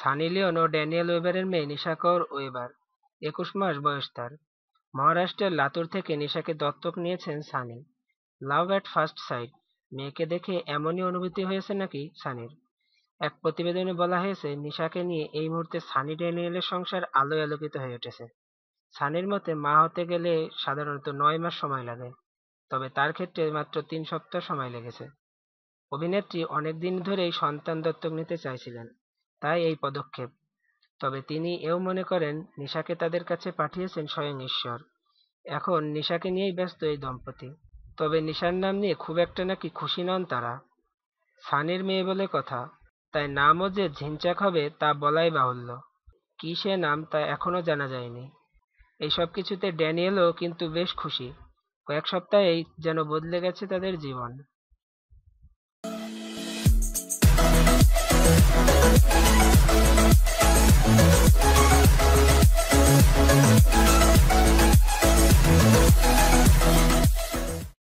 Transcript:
Sunny Leone ও Daniel ওয়েবারের মেয়ে নিশা Kaur weber. 21 মাস বয়স তার। মহারাষ্ট্রের লাতুর থেকে নিশাকে দত্তক নিয়েছেন সানি। লাভ অ্যাট ফার্স্ট সাইট, মেয়েকে দেখে এমনই অনুভূতি হয়েছে নাকি সানির। এক প্রতিবেদনে বলা হয়েছে, নিশাকে নিয়ে এই মুহূর্তে সানি ড্যানিয়েলের সংসার আলোয় আলোকিত হয়ে উঠেছে। সানির মতে মা হতে গেলে সাধারণত 9 মাস সময় লাগে, তবে তার ক্ষেত্রে মাত্র 3 সপ্তাহ সময় লেগেছে। অভিনেত্রী অনেকদিন ধরেই সন্তান দত্তক নিতে চাইছিলেন, তাই এই পদক্ষেপ। তবে তিনি এও মনে করেন, নিশাকে তাদের কাছে পাঠিয়েছেন স্বয়ং ঈশ্বর। এখন নিশাকে নিয়েই ব্যস্ত এই দম্পতি। তবে নিশার নাম নিয়ে খুব একটা নাকি খুশি নন তারা। সানির মেয়ে বলে কথা, তাই নামও যে ঝিনচাক হবে তা বলাই বাহুল্য। কি সে নাম তা এখনো জানা যায়নি। এই সব কিছুতে ড্যানিয়েলও কিন্তু বেশ খুশি। কয়েক সপ্তাহেই যেন বদলে গেছে তাদের জীবন।